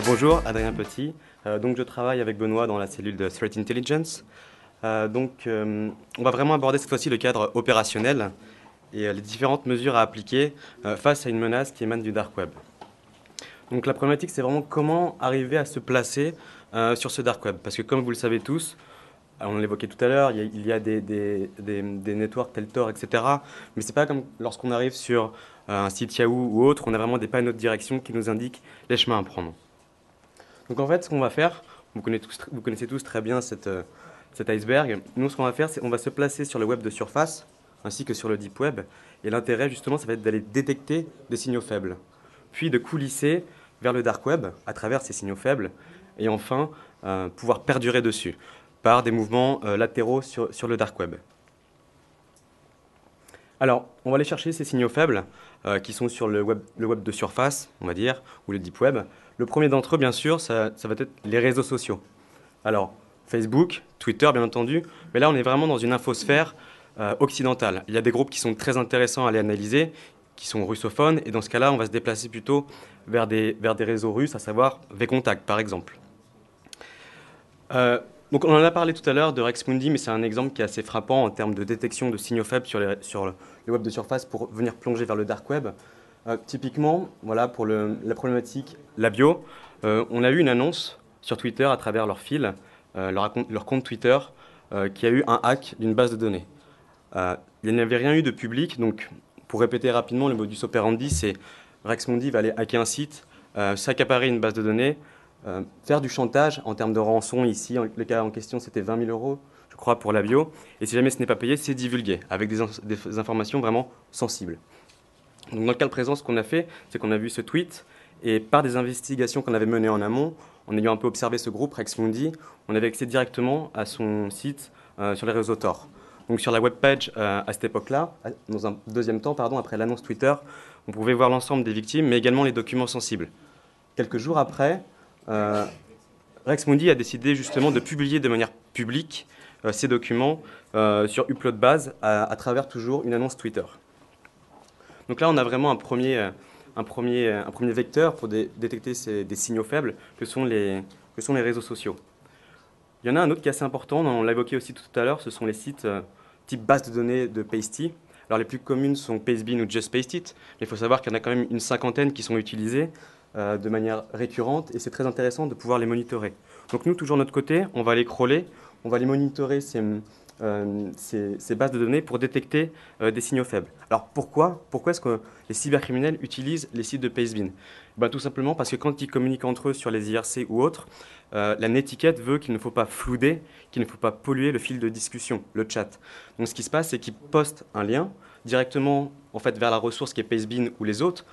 Bonjour, Adrien Petit. Donc je travaille avec Benoît dans la cellule de Threat Intelligence. On va vraiment aborder cette fois-ci le cadre opérationnel et les différentes mesures à appliquer face à une menace qui émane du dark web. Donc la problématique, c'est vraiment comment arriver à se placer sur ce dark web. Parce que comme vous le savez tous, on l'évoquait tout à l'heure, il y a des networks tels Tor, etc. Mais c'est pas comme lorsqu'on arrive sur un site Yahoo ou autre, on a vraiment des panneaux de direction qui nous indiquent les chemins à prendre. Donc en fait, ce qu'on va faire, vous connaissez tous très bien cet iceberg. Nous, ce qu'on va faire, c'est qu'on va se placer sur le web de surface, ainsi que sur le deep web. Et l'intérêt, justement, ça va être d'aller détecter des signaux faibles, puis de coulisser vers le dark web à travers ces signaux faibles, et enfin, pouvoir perdurer dessus par des mouvements latéraux sur le dark web. Alors, on va aller chercher ces signaux faibles qui sont sur le web de surface, on va dire, ou le deep web. Le premier d'entre eux, bien sûr, ça va être les réseaux sociaux. Alors, Facebook, Twitter, bien entendu, mais là, on est vraiment dans une infosphère occidentale. Il y a des groupes qui sont très intéressants à aller analyser, qui sont russophones, et dans ce cas-là, on va se déplacer plutôt vers des réseaux russes, à savoir Vcontact, par exemple. Donc on en a parlé tout à l'heure de RexMundi, mais c'est un exemple qui est assez frappant en termes de détection de signaux faibles sur le web de surface pour venir plonger vers le dark web. Typiquement, voilà, pour la problématique Labio, on a eu une annonce sur Twitter à travers leur fil, leur compte Twitter, qui a eu un hack d'une base de données. Il n'y avait rien eu de public, donc pour répéter rapidement, le modus operandi, c'est RexMundi va aller hacker un site, s'accaparer une base de données, faire du chantage en termes de rançon. Ici, le cas en question, c'était 20 000 euros, je crois, pour la bio. Et si jamais ce n'est pas payé, c'est divulgué, avec des informations vraiment sensibles. Donc dans le cas présent, ce qu'on a fait, c'est qu'on a vu ce tweet, et par des investigations qu'on avait menées en amont, en ayant un peu observé ce groupe, RexMundi, on avait accès directement à son site sur les réseaux Tor. Donc sur la webpage, à cette époque-là, dans un deuxième temps, après l'annonce Twitter, on pouvait voir l'ensemble des victimes, mais également les documents sensibles. Quelques jours après, RexMundi a décidé justement de publier de manière publique ces documents sur Uploadbase à travers toujours une annonce Twitter. Donc là, on a vraiment un premier vecteur pour détecter des signaux faibles que sont les réseaux sociaux. Il y en a un autre qui est assez important, on l'a évoqué aussi tout à l'heure, ce sont les sites type base de données de Pasty. Alors les plus communes sont Pastebin ou Just Pastit, mais il faut savoir qu'il y en a quand même une cinquantaine qui sont utilisées de manière récurrente, et c'est très intéressant de pouvoir les monitorer. Donc nous, toujours de notre côté, on va les crawler, on va les monitorer ces bases de données pour détecter des signaux faibles. Alors pourquoi est-ce que les cybercriminels utilisent les sites de Pastebin? Tout simplement parce que quand ils communiquent entre eux sur les IRC ou autres, la netiquette veut qu'il ne faut pas flouder, qu'il ne faut pas polluer le fil de discussion, le chat. Donc ce qui se passe, c'est qu'ils postent un lien directement en fait, vers la ressource qui est Pastebin ou les autres,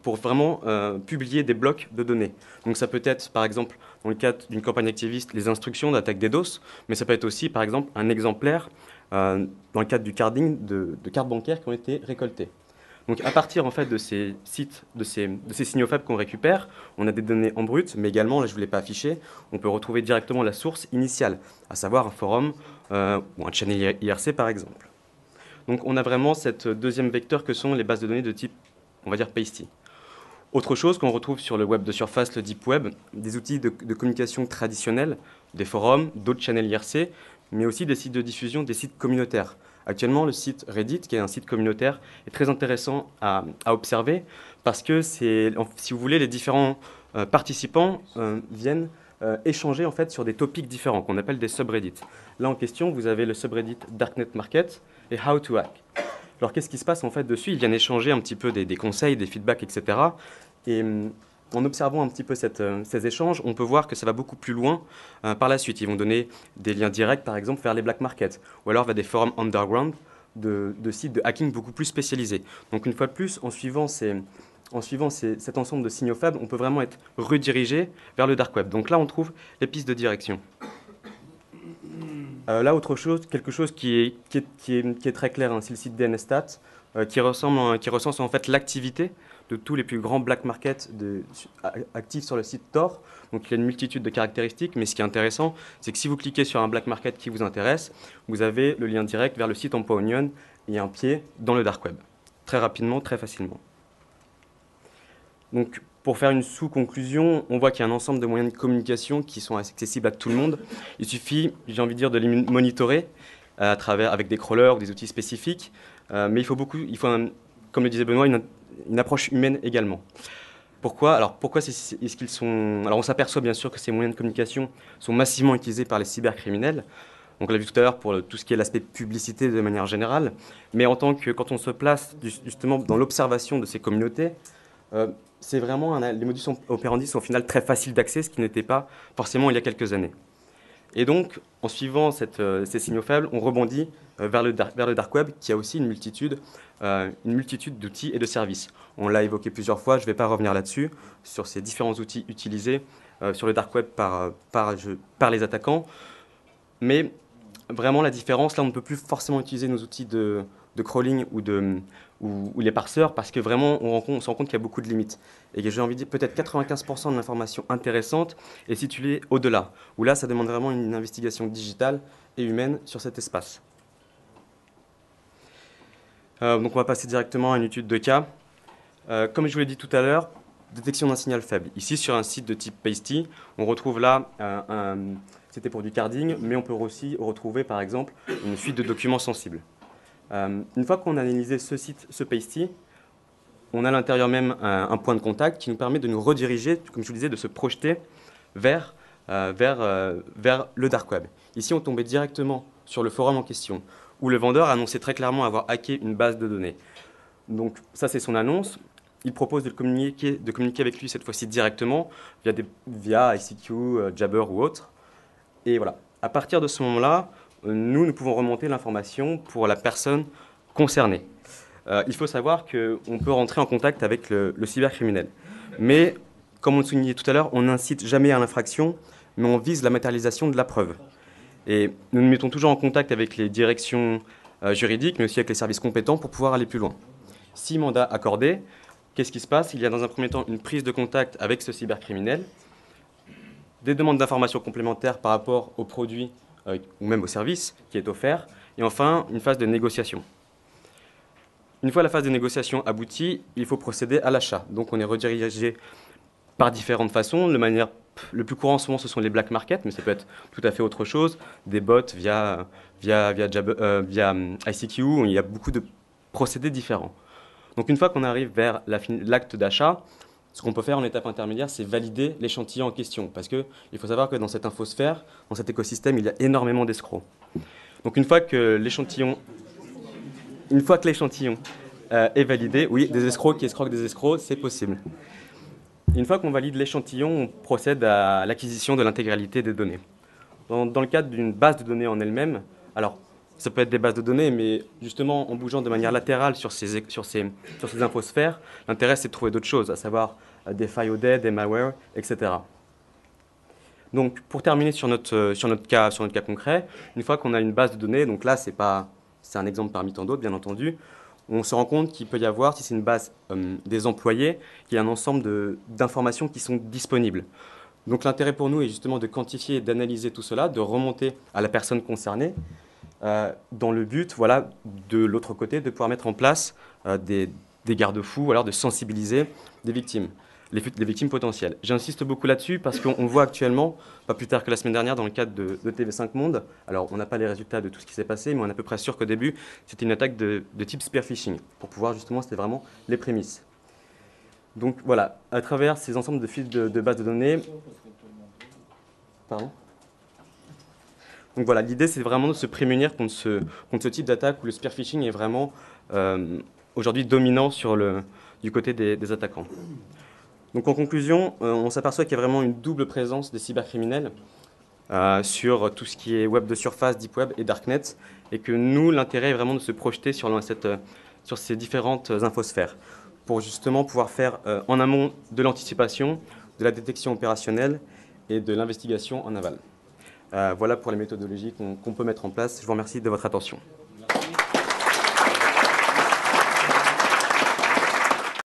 pour vraiment publier des blocs de données. Donc ça peut être, par exemple, dans le cadre d'une campagne activiste, les instructions d'attaque DDoS, mais ça peut être aussi, par exemple, un exemplaire dans le cadre du carding de cartes bancaires qui ont été récoltées. Donc à partir en fait, de ces sites, de ces signaux faibles qu'on récupère, on a des données en brut, mais également, là je ne vous l'ai pas affiché, on peut retrouver directement la source initiale, à savoir un forum ou un channel IRC par exemple. Donc on a vraiment cette deuxième vecteur que sont les bases de données de type, on va dire, Pasty. Autre chose qu'on retrouve sur le web de surface, le deep web, des outils de communication traditionnels, des forums, d'autres channels IRC, mais aussi des sites de diffusion, des sites communautaires. Actuellement, le site Reddit, qui est un site communautaire, est très intéressant à observer parce que, si vous voulez, les différents participants viennent échanger en fait, sur des topics différents qu'on appelle des subreddits. Là, en question, vous avez le subreddit Darknet Market et How to Hack. Alors, qu'est-ce qui se passe en fait dessus? Ils viennent échanger un petit peu des conseils, des feedbacks, etc. Et en observant un petit peu ces échanges, on peut voir que ça va beaucoup plus loin par la suite. Ils vont donner des liens directs, par exemple, vers les black markets, ou alors vers des forums underground de sites de hacking beaucoup plus spécialisés. Donc, une fois de plus, en suivant cet ensemble de signaux faibles, on peut vraiment être redirigé vers le dark web. Donc là, on trouve les pistes de direction. Là, quelque chose qui est très clair, hein, c'est le site DNSStat, qui recense en fait l'activité de tous les plus grands black markets actifs sur le site Tor. Donc il y a une multitude de caractéristiques, mais ce qui est intéressant, c'est que si vous cliquez sur un black market qui vous intéresse, vous avez le lien direct vers le site Empoonion et un pied dans le dark web. Très rapidement, très facilement. Donc Pour faire une sous-conclusion, on voit qu'il y a un ensemble de moyens de communication qui sont accessibles à tout le monde. Il suffit, j'ai envie de dire, de les monitorer avec des crawlers ou des outils spécifiques. Mais comme le disait Benoît, une approche humaine également. Pourquoi? Alors, est-ce qu'ils sont... Alors, on s'aperçoit bien sûr que ces moyens de communication sont massivement utilisés par les cybercriminels. Donc, on l'a vu tout à l'heure pour tout ce qui est l'aspect publicité de manière générale. Mais quand on se place justement dans l'observation de ces communautés, c'est vraiment les modus operandi sont au final très faciles d'accès, ce qui n'était pas forcément il y a quelques années. Et donc, en suivant ces signaux faibles, on rebondit vers le dark web, qui a aussi une multitude d'outils et de services. On l'a évoqué plusieurs fois, je ne vais pas revenir là-dessus, sur ces différents outils utilisés sur le dark web par les attaquants. Mais vraiment, la différence, là, on ne peut plus forcément utiliser nos outils de crawling ou les parseurs, parce que vraiment, on se rend compte qu'il y a beaucoup de limites. Et que j'ai envie de dire, peut-être 95% de l'information intéressante est située au-delà, où là, ça demande vraiment une investigation digitale et humaine sur cet espace. Donc on va passer directement à une étude de cas. Comme je vous l'ai dit tout à l'heure, détection d'un signal faible. Ici, sur un site de type Pasty, on retrouve là, c'était pour du carding, mais on peut aussi retrouver, par exemple, une fuite de documents sensibles. Une fois qu'on a analysé ce Pasty, on a à l'intérieur même un point de contact qui nous permet de nous rediriger, comme je vous disais, de se projeter vers le dark web. Ici, on tombait directement sur le forum en question, où le vendeur annonçait très clairement avoir hacké une base de données. Donc ça, c'est son annonce. Il propose de communiquer avec lui cette fois-ci directement via ICQ, Jabber ou autre. Et voilà. À partir de ce moment-là, nous pouvons remonter l'information pour la personne concernée. Il faut savoir qu'on peut rentrer en contact avec le cybercriminel. Mais, comme on le soulignait tout à l'heure, on n'incite jamais à l'infraction, mais on vise la matérialisation de la preuve. Et nous nous mettons toujours en contact avec les directions juridiques, mais aussi avec les services compétents pour pouvoir aller plus loin. Si mandat accordé, qu'est-ce qui se passe? Il y a dans un premier temps une prise de contact avec ce cybercriminel, des demandes d'informations complémentaires par rapport au produit ou même au service qui est offert, et enfin une phase de négociation. Une fois la phase de négociation aboutie, il faut procéder à l'achat. Donc on est redirigé par différentes façons. Le plus courant souvent ce sont les black markets, mais ça peut être tout à fait autre chose, des bots via ICQ, il y a beaucoup de procédés différents. Donc une fois qu'on arrive vers l'acte d'achat, ce qu'on peut faire en étape intermédiaire, c'est valider l'échantillon en question. Parce qu'il faut savoir que dans cette infosphère, dans cet écosystème, il y a énormément d'escrocs. Donc une fois que l'échantillon est validé, oui, des escrocs qui escroquent des escrocs, c'est possible. Une fois qu'on valide l'échantillon, on procède à l'acquisition de l'intégralité des données. Dans le cadre d'une base de données en elle-même, alors ça peut être des bases de données, mais justement en bougeant de manière latérale sur ces infosphères, l'intérêt c'est de trouver d'autres choses, à savoir des failles au dead, des malwares, etc. Donc pour terminer sur notre cas concret, une fois qu'on a une base de données, donc là c'est un exemple parmi tant d'autres bien entendu, on se rend compte qu'il peut y avoir, si c'est une base des employés, qu'il y a un ensemble d'informations qui sont disponibles. Donc l'intérêt pour nous est justement de quantifier et d'analyser tout cela, de remonter à la personne concernée, dans le but, voilà, de l'autre côté, de pouvoir mettre en place des garde-fous, ou alors de sensibiliser des victimes, les victimes potentielles. J'insiste beaucoup là-dessus parce qu'on voit actuellement, pas plus tard que la semaine dernière, dans le cadre de TV5 Monde, alors on n'a pas les résultats de tout ce qui s'est passé, mais on est à peu près sûr qu'au début, c'était une attaque de type spear phishing, pour pouvoir justement, c'était vraiment les prémices. Donc voilà, à travers ces ensembles de fils de bases de données... Pardon ? Donc voilà, l'idée c'est vraiment de se prémunir contre ce type d'attaque où le spear phishing est vraiment aujourd'hui dominant du côté des attaquants. Donc en conclusion, on s'aperçoit qu'il y a vraiment une double présence des cybercriminels sur tout ce qui est web de surface, deep web et darknet, et que nous, l'intérêt est vraiment de se projeter sur ces différentes infosphères pour justement pouvoir faire en amont de l'anticipation, de la détection opérationnelle et de l'investigation en aval. Voilà pour les méthodologies qu'on peut mettre en place. Je vous remercie de votre attention.